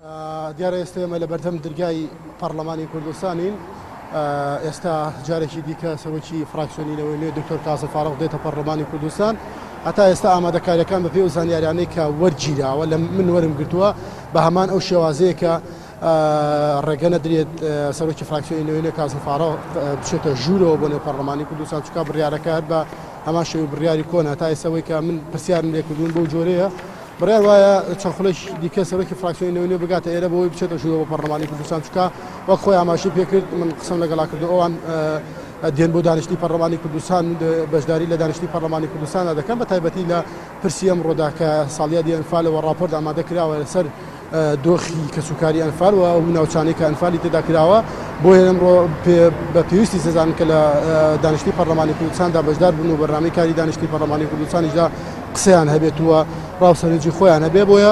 دیارە ئێستا ئێمە لە بەردەم دەرگای پەرلەمانی کوردستانین. ئێستا جارێکی دیکە سەرۆکی فراکسیۆنینەوەی نوێ دکتۆر کازم فارغ دێتە پەرلەمانی کوردستان. هەتا ئێستا ئامادەکاریەکان بەپێ و زانیاریانەی کە وەرگیراوە لە من وەرم گرتووە بە هەمان ئەو شێوازەیە کە ڕێگە نەدرێت سەرۆکی فراکسیۆنینەوەی نوێ کازم فارغ بچێتە ژوورەوە بۆ نێو پەرلەمانی کوردستان، چونکە بڕیارەکە بە هەمان شێوەی بڕیاری کۆنا. هەتا ئێستاەوەی کە من پرسیارم لێ کردوون بەو جۆرەیە بڕیار وایە چەند خولەش دیکە سەرۆکی فراکسیۆنینەوەی نوێ بگاتە ئێرە بۆی بچێتە ژوورەوە بۆ پەرلەمانی کوردستان، چونکە وەک خۆی ئاماژەی پێکرد من قسەم لەگەڵا کردو ئەوان دێن بۆ دانیشتنی پەرلەمانی کوردستان بەشداری لە دانیشتنی پەرلەمانی کوردستاندا دەکەن، بە تایبەتی لە پرسی ئەمڕۆدا کە ساڵیادی ئەنفالەوە ڕاپۆرت ئامادە کراوە لەسەر دۆخی کەسوکاری ئەنفال و ئەو ناوچانەی کە ئەنفالی تێدا کراوە. بۆیە ئەمڕۆ بە پێویستی سەزانن کە لە دانیشتنی پەرلەمانی کوردستاندا بەشدار بوون و بەرنامەی کاری دانیشتنی پەرلەمانی کوردستانیشدا قسەیان هەبێتوە ڕاوسەرنجی خۆیان هەبێ. بۆیە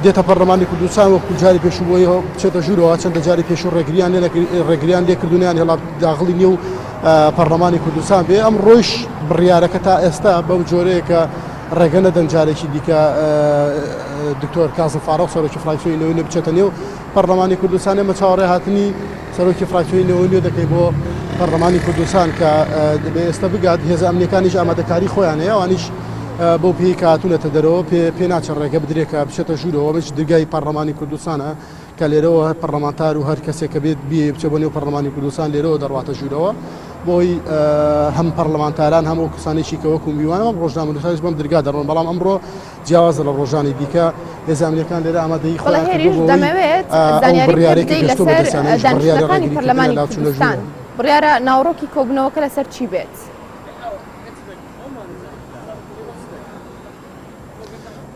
دێتە پەرلەمانی کوردستان وەکو جاری پێشوو بۆی بچێتە ژوورەوە. چەندە جاری پێشوو ڕێگریان لێکردونیان هێڵا داخڵی نێو پەرلەمانی کوردستان بێ. ئەم ڕۆژ بڕیارەکە تا ئێستا بەو جۆرەیە کە ڕێگە نەدەن جارێکی دیکە دکتۆر کازم فارغ سەرۆکی فراکسیۆنینەوەی نوێ بچێتە نێو پەرلەمانی کوردستان. ئێمە چاوەڕێ هاتنی سەرۆکی فراکسیۆنینەوەی نوێ دەکەی بۆ پەرلەمانی کوردستان کە دەبێ ئێستا بگات هێزە ئەمنیەکانیش ئامادەکاری خۆیان هەیە، ئەوانیش بۆ پێی کە هاتوونەتە دەرەوە پێ ناچێت ڕێگە بدرێت کە بچێتە ژوورەوە. بەش دەرگای پەرلەمانی کوردستانە کە لێرەوە پەرلەمانتار و هەر کەسێک کە بێت بچێت بۆ نێو پەرلەمانی کوردستان لێرەوە دەڕواتە ژوورەوە بۆی هەم پەرلەمانتاران هەم ئەو کەسانێکی کە وەکو میوانەوە ڕۆژنامە نووسانیش بەم دەرگا دەڕۆن. بەڵام ئەمڕۆ جیاوازە لە ڕۆژانی دیکە هێزە ئەمنیەکان لێرە ئامادەیی خۆیان دەمەوێت زانیاری لەسەر دانیشتەکانی پەرلەمانی کوردستان بڕیارە ناوڕۆکی کۆبنەوەکە لەسەر چی بێت؟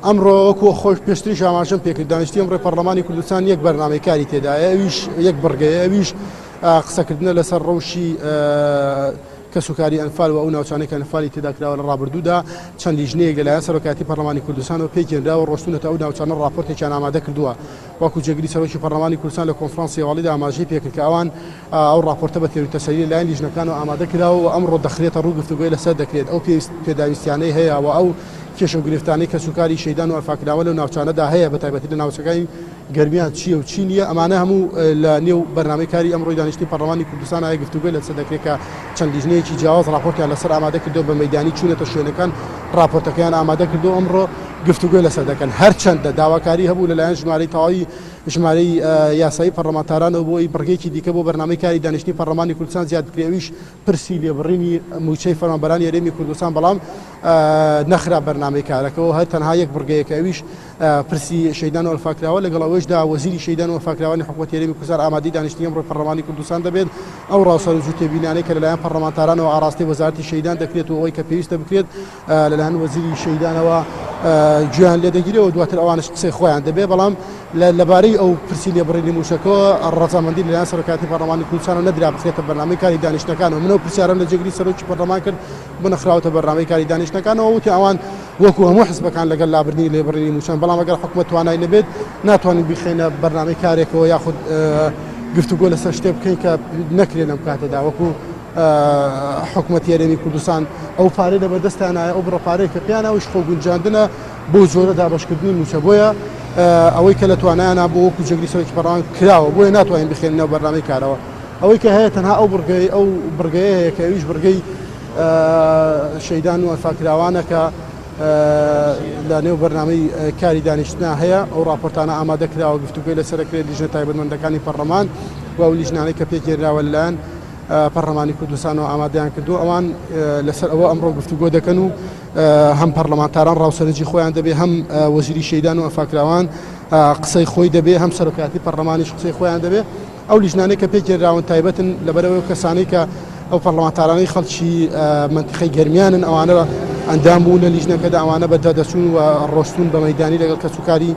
ئەمڕۆ وەکو خۆش پێشتریش ئاماژەم پێکرد دانیشتی ئەمڕۆی پەرلەمانی کوردستان یەک بەرنامەی کاری تێدایە، ئەویش یەک بڕگەیە، ئەویش قسەکردنە لەسەر ڕەوشی کەسوکاری ئەنفال و ئەو ناوچانەی کە ئەنفالی تێدا کراوە لە ڕابردوودا چەندی ژنەیەک لەلایەن سەرۆکاتی پەرلەمانی کوردستانەوە پێکێنراوە ڕۆستونەتە ئەو ناوچانە ڕاپۆرتێکیان ئامادە کردووە. وەکو جێگری سەرۆکی پەرلەمانی کوردستان لە کۆنفرانسی هەواڵیدا ئاماژەی پێکرد کە ئەوان ئەو ڕاپۆرتە بە تێروتەسەلی لەلایەن لیژنەکانەوە ئامادە کراوە و ئەمڕۆ دەخرێتە ڕوو گفتوگۆی لەسەر دەکرێت. ئەو پێداویستیانەی هەیە و ئەو کێشە و گرفتانەی کەسوکاری شەیدان و ئەلفاکراوە لەو ناوچانەدا هەیە بە تایبەتی لە ناوچەکانی گەرمیان چییە و چی نییە. ئەمانە هەموو لە نێو بەرنامەی کاری ئەمڕۆی دانیشتنی پەرلەمانی کوردستان هەیە گفتوگۆی لەسەر دەکرێت کە چەند لیژنەیەکی جیاواز ڕاپۆرتیان لەسەر ئامادە کردو بە مەیدانی چوونەتە شوێنەکان ڕاپۆرتەکەیان ئامادە کردو ئەمڕۆ گفتوگۆی لەسەر دەکەن. هەرچەندە داواکاری هەبوو لەلایەن ژمارەی تەواوی ژمارەی یاسایی پەرلەمانتارانەوە بۆی بڕگەیەکی دیکە بۆ بەرنامەی کاری دانیشتنی پەرلەمانی کوردستان زیاد بکرێویش پرسی لێبڕینی موچەی فەرمانبەرانی هەرێمی کوردستان، بەڵام نەخرا بەرنامەی کارەکەەوە هەر تەنها یەک بڕگەیەکە ئەویش پرسی شەیدان و ئەلفاکراوە لەگەڵ ئەوەشدا وەزیری شەیدان و ئەلفاکراوانی حکوومەتی هەرێمی کوردستان ئامادەی دانیشتنی ئەمڕۆی پەرلەمانی کوردستان دەبێت. ئەو ڕاوسەرنجی و تێبینانەی کە لەلایەن پەرلەمانتارانەوە ئاڕاستی وەزارەتی شەیدان دەکرێت و ئەوەی کە پێویستە بکرێت لەلایەن وەزیری شەیدانەوە گوێیان لێ دەگیرێەوە دواتر ئەوانش قسەی خۆیان دەبێ. بەڵام لەبارەی ئەو پرسی لێبڕینی موشەکەەوە ڕەزامەندی لەلایەن سەرۆکاتی پەرلەمانی کوردستانەوە نەدرا بخرێتە بەرنامەی کاری دانیشتەکانەوە. منەوە پرسیارم لە جێگری سەرۆکی پەرلەمان کرد بنەخراوەتە بەرنامەی کاری دانیشتەکانەوە وتی ئەوان وەکو هەموو حزبەکان لەگەڵ لابردنی لێبڕینی موشەن، بەڵام ئەگەر حکوومەت توانای نەبێت ناتوانین بخێنە بەرنامەی کارێکەوە یاخود گفتوگۆ لەسەر شتێ بکەین کە نەکرێن لەم کاتەدا. وەکو حکوومەتی هەرێمی کوردستان ئەو پارەی لەبەردەستیانایە ئەو بڕەپارەی کە پێیان ئەوش خۆگونجاندنە بۆ جۆرە دابەشکردنی موچە. بۆیە ئەوەی کە لە توانایانە بۆ وەکو جێگری سەرۆکی پەرلەمان کراوە بۆیە ناتوانین بخێنەوە بەرنامەی کارەوە. ئەوەی کە هەیە تەنها ئەو بڕگەیە هەیە کە ئەویش بڕگەی شەیدان و ئەلفاکراوانە کە لە نێو بەرنامەی کاری دانیشتنا هەیە. ئەو ڕاپۆرتانە ئامادە کراوە گفتوگۆی لەسەرەکرێت لیژنە تایبەتمەندەکانی پەرلەمان و ئەو لیژنانەی کە پێکێنراوە لەلایەن پەرلەمانی کوردستانەوە ئامادەیان کردو. ئەوان لەسەر ئەوە ئەمڕۆ گفتوگۆ دەکەن و هەم پەرلەمانتاران ڕاوسەرنجی خۆیان دەبێ، هەم وەزیری شەیدان و ئەلفاکراوان قسەی خۆی دەبێ، هەم سەرۆکاتی پەرلەمانیش قسەی خۆیان دەبێ. ئەو لیژنانەی کە پێکێنراون تایبەتن لەبەرەوەی کەسانەی کە ئەو پەرلەمانتارانی خەڵکی منتیقەی گەرمیانن ئەوانە ئەندام بوون لە لیژنەکەدا، ئەوانە بەدادەچوون و ڕۆشتون بە مەیدانی لەگەڵ کەسوکاری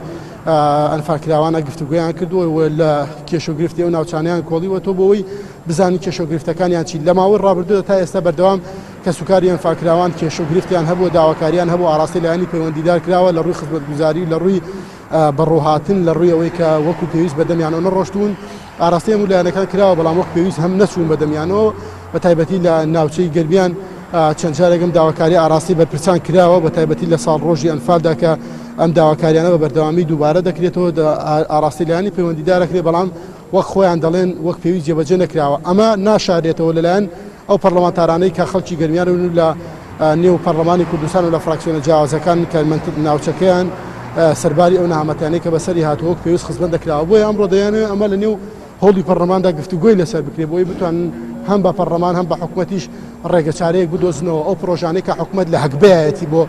ئەنفاکراوانە گفتوگۆیان کردووە و لە کێشەگرفتی ئەو ناوچانیان کۆڵیوە تۆ بۆەوەی بزانین کێشەگرفتەکانیان چی. لە ماوەی ڕابردوودا تا ئێستا بەردەوام کەسوکاری ئەنفاکراوان کێشەگرفتیان هەبوو، داواکاریان هەبوو، ئاڕاستی لایەنی پەیوەندیدار کراوە لە ڕووی خزمەتگوزاری، لە ڕووی بەڕۆهاتن، لە ڕووی ئەوەی کە وەکو پێویست بەدەمیانەوە نەڕۆشتون. ئاڕاستی هەموو لایەنەکان کراوە بەڵام وەک پێویست هەم نەچوون بەدەمیانەوە، بە تایبەتی لە ناوچەی گەرمیان چەند جارێکم داواکاری ئاراستی بەرپرسان کراوە بە تایبەتی لە ساڵ ڕۆژی ئەنفالدا کە ئەم داواکاریانە بە بەردەوامی دووبارە دەکرێتەوە ئاراستیلایانی پەیوەندیدارەکرێ بەڵام وەک خۆیان دەڵێن وەک پێویست جێبەجێ نەکراوە ئەمە ناشارێتەوە لەلایەن ئەو پەرلەمانتارانەی کە خەڵکی گەرمیان لە نێو پەرلەمانی کوردستان و لە فراکسیۆنە جیاوازەکان کە ناوچەکەیان سەرباری ئەو نەهامەتیانەی کە بەسەری هاتووە پێویست خزمەت دەکراوە بۆیە ئەمڕۆ دەیانێت ئەمە لە نێو هەوڵی پەرلەماندا گفتوگۆی لەسەر بکرێت بۆی بتوانن هەم بە پەرلەمان هەم بە حکوومەتیش ڕێگەچارەیەک بدۆزنەوە ئەو پرۆژانەی کە حکوومەت لە هەکبەیەتی بۆ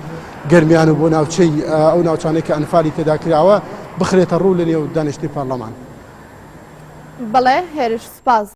گەرمیان و بۆ ناوچەی ئەو ناوچانەی کە ئەنفالی تێدا کراوە بخرێتە ڕوو لە نێو دانیشتوی پەرلەمان. بەڵێ هێرش سپاس.